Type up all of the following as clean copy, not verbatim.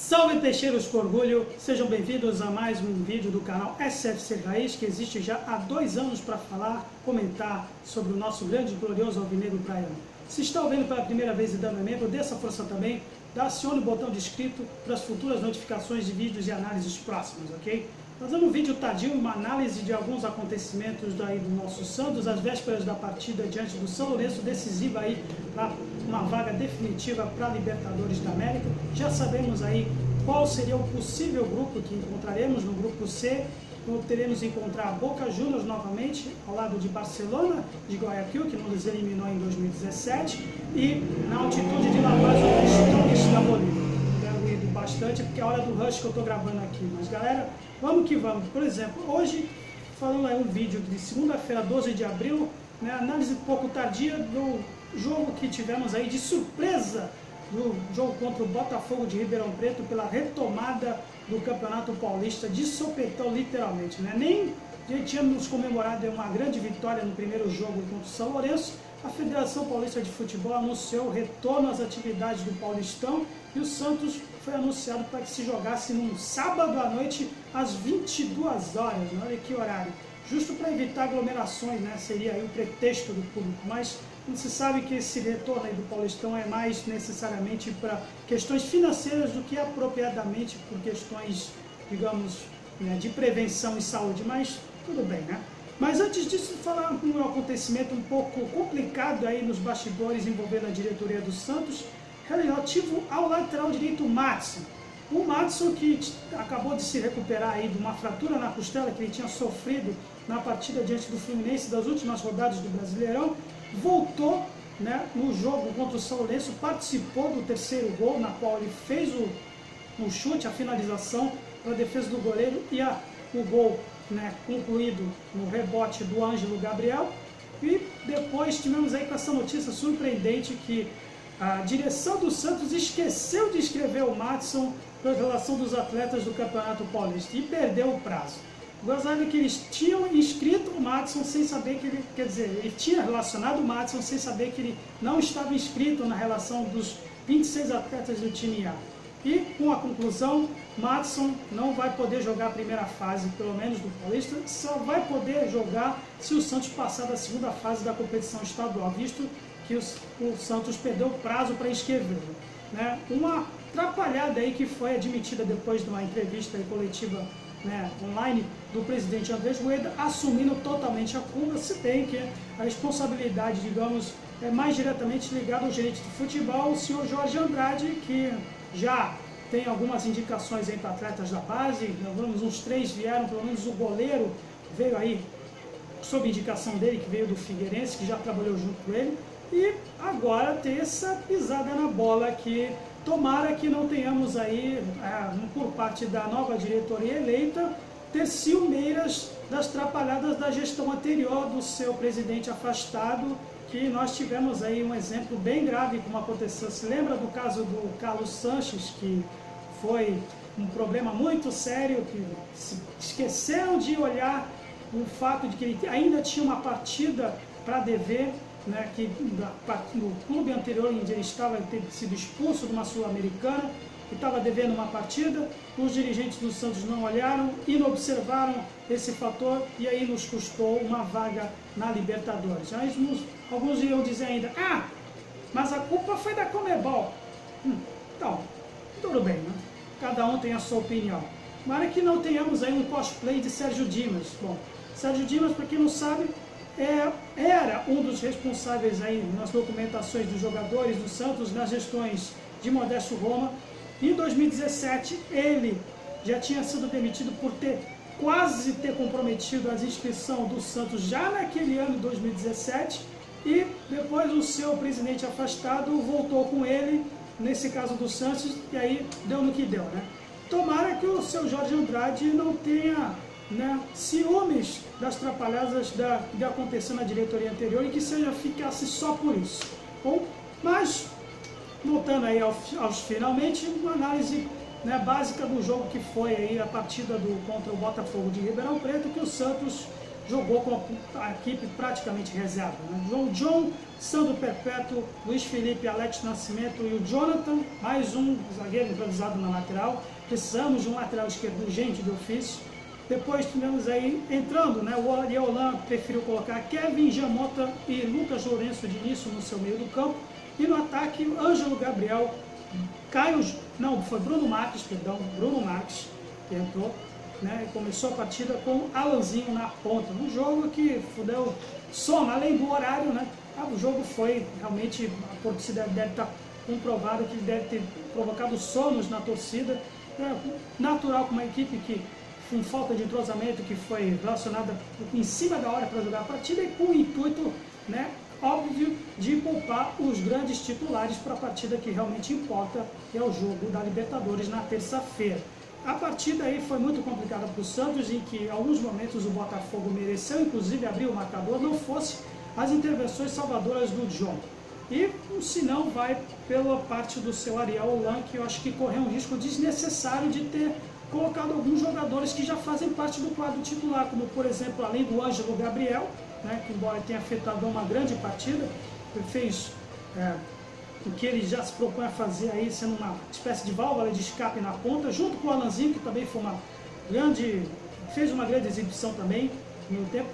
Salve peixeiros com orgulho, sejam bem-vindos a mais um vídeo do canal SFC Raiz, que existe já há 2 anos para falar, comentar sobre o nosso grande e glorioso alvinegro praiano. Se está ouvindo pela primeira vez e dando membro, dê essa força também, acione o botão de inscrito para as futuras notificações de vídeos e análises próximas, ok? Fazendo um vídeo tardio, uma análise de alguns acontecimentos daí do nosso Santos, às vésperas da partida diante do São Lourenço, decisiva aí para uma vaga definitiva para a Libertadores da América. Já sabemos aí qual seria o possível grupo que encontraremos no grupo C. Teremos que encontrar Boca Juniors novamente, ao lado de Barcelona, de Guayaquil, que nos eliminou em 2017, e na altitude de La Paz, o Strongest da Bolívia. Tenho ido bastante, porque é a hora do rush que eu estou gravando aqui. Mas galera, vamos que vamos. Por exemplo, hoje, falando aí um vídeo de segunda-feira, 12 de abril, né, análise um pouco tardia do jogo que tivemos aí de surpresa, do jogo contra o Botafogo de Ribeirão Preto, pela retomada do Campeonato Paulista de sopetão, literalmente, né? Nem já tínhamos comemorado uma grande vitória no primeiro jogo contra o São Lourenço. A Federação Paulista de Futebol anunciou o retorno às atividades do Paulistão e o Santos foi anunciado para que se jogasse num sábado à noite às 22 horas, né? Olha que horário, justo para evitar aglomerações, né? Seria aí o pretexto do público, mas não se sabe que esse retorno aí do Paulistão é mais necessariamente para questões financeiras do que apropriadamente por questões, digamos, né, de prevenção e saúde, mas tudo bem, né? Mas antes disso, falar um acontecimento um pouco complicado aí nos bastidores envolvendo a diretoria do Santos, relativo ao lateral direito Madison. O Madison, que acabou de se recuperar aí de uma fratura na costela que ele tinha sofrido na partida diante do Fluminense das últimas rodadas do Brasileirão, voltou, né, no jogo contra o São Lourenço, participou do terceiro gol, na qual ele fez o chute, a finalização para a defesa do goleiro e o gol, né, concluído no rebote do Ângelo Gabriel. E depois tivemos aí com essa notícia surpreendente que a direção do Santos esqueceu de inscrever o Madison para a relação dos atletas do Campeonato Paulista e perdeu o prazo. Gozado é que eles tinham inscrito o Madison sem saber que ele, quer dizer, ele tinha relacionado o Madison sem saber que ele não estava inscrito na relação dos 26 atletas do time A. E com a conclusão, Madison não vai poder jogar a primeira fase, pelo menos do Paulista, só vai poder jogar se o Santos passar da segunda fase da competição estadual, visto que o Santos perdeu o prazo para inscrevê-lo, né? Uma atrapalhada aí que foi admitida depois de uma entrevista coletiva, né, online, do presidente Andrés Rueda, assumindo totalmente a culpa, se bem que a responsabilidade, digamos, é mais diretamente ligada ao gerente de futebol, o senhor Jorge Andrade, que já tem algumas indicações entre atletas da base, pelo menos uns 3 vieram, pelo menos o goleiro veio aí sob indicação dele, que veio do Figueirense, que já trabalhou junto com ele, e agora ter essa pisada na bola que tomara que não tenhamos aí, por parte da nova diretoria eleita, ter ciumeiras das trapalhadas da gestão anterior do seu presidente afastado, que nós tivemos aí um exemplo bem grave como aconteceu. Se lembra do caso do Carlos Sanches, que foi um problema muito sério, que se esqueceram de olhar o fato de que ele ainda tinha uma partida para dever, né, que no clube anterior onde ele estava, ele teve sido expulso de uma Sul-Americana e estava devendo uma partida. Os dirigentes do Santos não olharam e não observaram esse fator e aí nos custou uma vaga na Libertadores. Mas alguns iam dizer ainda, mas a culpa foi da Conmebol. Então, tudo bem, né? Cada um tem a sua opinião. Mas que não tenhamos aí um cosplay de Sérgio Dimas. Bom, Sérgio Dimas, para quem não sabe, era um dos responsáveis aí nas documentações dos jogadores do Santos, nas gestões de Modesto Roma. Em 2017, ele já tinha sido demitido por quase ter comprometido a inscrição do Santos já naquele ano de 2017, e depois o seu presidente afastado voltou com ele, nesse caso do Santos, e aí deu no que deu, né? Tomara que o seu Jorge Andrade não tenha, né, ciúmes das trapalhadas que aconteceu na diretoria anterior e que ficasse só por isso. Bom, mas voltando aí aos finalmente, uma análise, né, básica do jogo que foi aí a partida contra o Botafogo de Ribeirão Preto, que o Santos jogou com a equipe praticamente reserva, né? João John, Sandro Perpétuo, Luiz Felipe, Alex Nascimento e o Jonathan, mais um zagueiro improvisado na lateral. Precisamos de um lateral esquerdo urgente de ofício. Depois tivemos aí, entrando, né, o Ariel Holan preferiu colocar Kevin Jamota e Lucas Lourenço de início no seu meio do campo. E no ataque, Ângelo Gabriel, foi Bruno Marques que entrou, né, e começou a partida com Alanzinho na ponta. Um jogo que fudeu soma, além do horário, né, o jogo foi realmente, a torcida deve estar comprovado que deve ter provocado sonos na torcida. É natural com uma equipe que, com falta de entrosamento, que foi relacionada em cima da hora para jogar a partida e com o intuito, né, óbvio, de poupar os grandes titulares para a partida que realmente importa, que é o jogo da Libertadores na terça-feira. A partida aí foi muito complicada para o Santos, em que em alguns momentos o Botafogo mereceu, inclusive, abrir o marcador, não fosse as intervenções salvadoras do John. E se não, vai pela parte do seu Ariel Holan, que eu acho que correu um risco desnecessário de ter colocado alguns jogadores que já fazem parte do quadro titular, como por exemplo, além do Ângelo Gabriel, né, que embora tenha afetado uma grande partida, fez o que ele já se propõe a fazer aí, sendo uma espécie de válvula de escape na ponta, junto com o Alanzinho, que também fez uma grande exibição também no tempo.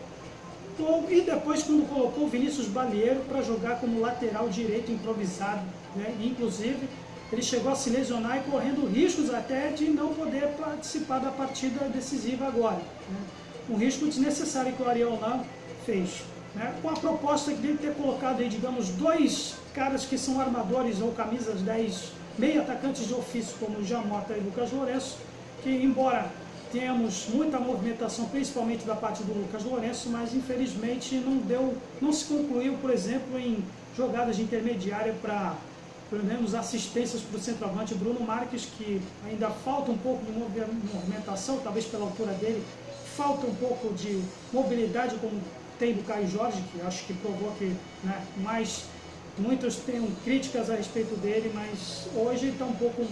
E depois, quando colocou o Vinícius Balieiro para jogar como lateral direito improvisado, né? Inclusive, ele chegou a se lesionar e correndo riscos até de não poder participar da partida decisiva agora, né? Um risco desnecessário que o Ariel Holan fez, né? Com a proposta dele ter colocado aí, digamos, dois caras que são armadores ou camisas 10, meio atacantes de ofício, como Jamota e Lucas Lourenço, que embora temos muita movimentação, principalmente da parte do Lucas Lourenço, mas infelizmente não se concluiu, por exemplo, em jogadas de intermediária para, pelo menos, assistências para o centroavante Bruno Marques, que ainda falta um pouco de movimentação, talvez pela altura dele, falta um pouco de mobilidade, como tem do Caio Jorge, que acho que provou que, né, muitos têm críticas a respeito dele, mas hoje está um pouco.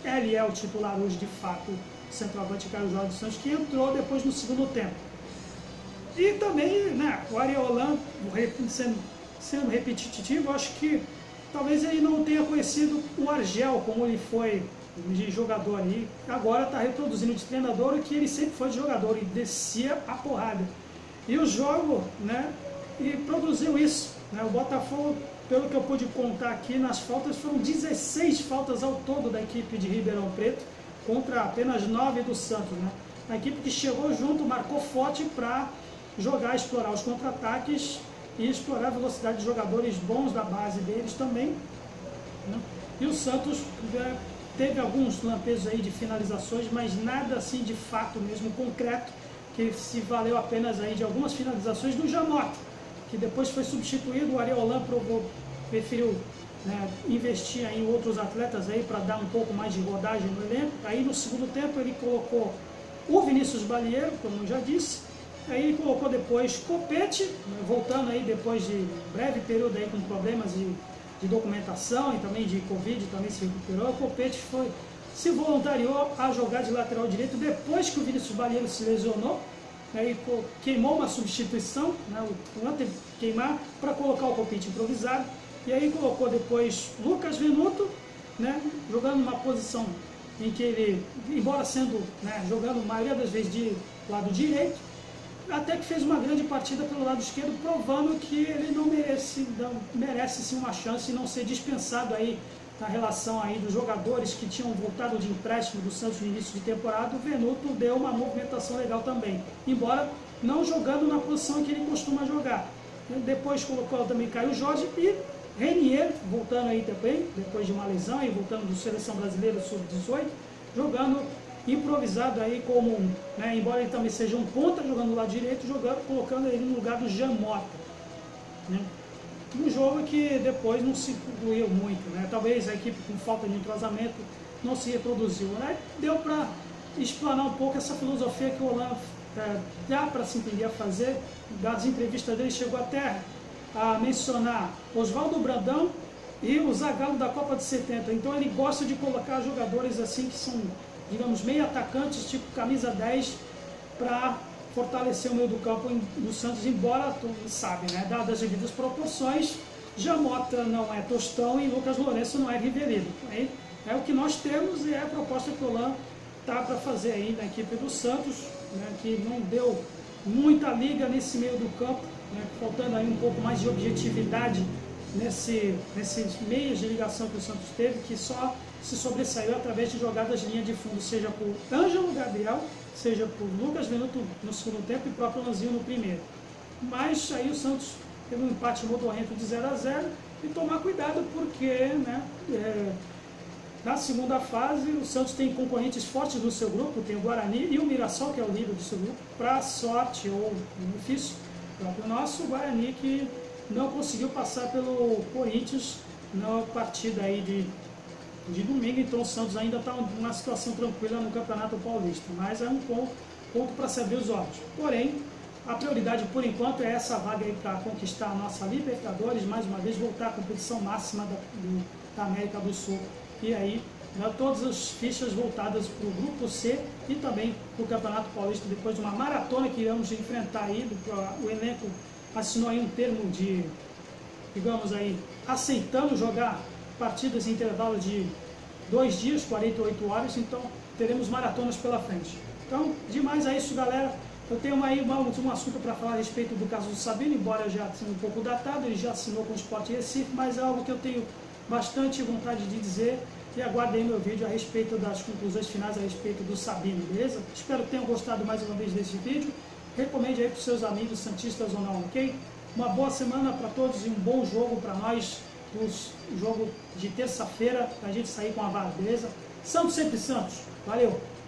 Ele é o titular hoje, de fato, centroavante Caio Jorge Santos, que entrou depois no segundo tempo. E também, né, o Ariel Holan, sendo repetitivo, acho que talvez ele não tenha conhecido o Argel como ele foi de jogador aí. Agora está reproduzindo de treinador o que ele sempre foi de jogador e descia a porrada. E o jogo, né, e produziu isso, né? O Botafogo, pelo que eu pude contar aqui, nas faltas foram 16 faltas ao todo da equipe de Ribeirão Preto, contra apenas 9 do Santos, né? A equipe que chegou junto, marcou forte para jogar, explorar os contra-ataques e explorar a velocidade de jogadores bons da base deles também, né? E o Santos teve alguns lampejos aí de finalizações, mas nada assim de fato mesmo concreto, que se valeu apenas aí de algumas finalizações do Jamota, que depois foi substituído. O Ariel Holan preferiu, né, investir em outros atletas aí para dar um pouco mais de rodagem no elenco. Aí no segundo tempo ele colocou o Vinícius Balieiro, como eu já disse. Aí ele colocou depois Copete, né, voltando aí depois de um breve período aí com problemas de documentação e também de Covid, também se recuperou. O Copete se voluntariou a jogar de lateral direito depois que o Vinícius Balieiro se lesionou. Aí queimou uma substituição, né, teve que queimar para colocar o Copete improvisado. E aí colocou depois Lucas Venuto, né, jogando numa posição em que ele, embora sendo, né, jogando a maioria das vezes de lado direito, até que fez uma grande partida pelo lado esquerdo, provando que ele não merece sim uma chance e não ser dispensado aí na relação aí dos jogadores que tinham voltado de empréstimo do Santos no início de temporada. O Venuto deu uma movimentação legal também, embora não jogando na posição em que ele costuma jogar. Depois colocou também Caio Jorge e Renier, voltando aí também, depois de uma lesão e voltando do Seleção Brasileira Sub-18, jogando improvisado aí como, né, embora ele também seja um ponta, jogando do lado direito, colocando ele no lugar do Jamota, né? Um jogo que depois não se concluiu muito, né? Talvez a equipe com falta de entrosamento não se reproduziu, né? Deu para explanar um pouco essa filosofia que o Holan dá para se entender a fazer. Das entrevistas dele chegou até a mencionar Oswaldo Brandão e o Zagallo da Copa de 70. Então ele gosta de colocar jogadores assim que são, digamos, meio atacantes, tipo camisa 10, para fortalecer o meio do campo do Santos, embora todo mundo sabe, né, dadas as devidas proporções, Jamota não é Tostão e Lucas Lourenço não é Rivelino. Aí é o que nós temos e é a proposta que o Lan está para fazer aí na equipe do Santos, né, que não deu muita liga nesse meio do campo, né, faltando aí um pouco mais de objetividade nesses meios de ligação que o Santos teve, que só se sobressaiu através de jogadas de linha de fundo, seja por Ângelo Gabriel, seja por Lucas Venuto no segundo tempo e próprio Lanzinho no primeiro. Mas aí o Santos teve um empate modorrento de 0-0 e tomar cuidado porque, né, na segunda fase o Santos tem concorrentes fortes no seu grupo, tem o Guarani e o Mirassol, que é o líder do seu grupo, para sorte ou benefício próprio nosso, o Guarani que não conseguiu passar pelo Corinthians na partida aí de domingo, então o Santos ainda está numa situação tranquila no Campeonato Paulista, mas é um ponto para se abrir os olhos. Porém, a prioridade por enquanto é essa vaga aí para conquistar a nossa Libertadores, mais uma vez voltar à competição máxima da América do Sul. E aí, né, todas as fichas voltadas para o Grupo C e também para o Campeonato Paulista, depois de uma maratona que iremos enfrentar aí, o elenco assinou aí um termo de, digamos aí, aceitando jogar partidas em intervalo de 2 dias, 48 horas, então teremos maratonas pela frente. Então, demais é isso, galera. Eu tenho aí um assunto para falar a respeito do caso do Sabino, embora já tenha um pouco datado, ele já assinou com o Sport Recife, mas é algo que eu tenho bastante vontade de dizer e aguardem meu vídeo a respeito das conclusões finais a respeito do Sabino, beleza? Espero que tenham gostado mais uma vez desse vídeo. Recomende aí para os seus amigos santistas ou não, ok? Uma boa semana para todos e um bom jogo para nós, jogo de terça-feira, para a gente sair com a vaga, beleza? Santos sempre Santos. Valeu!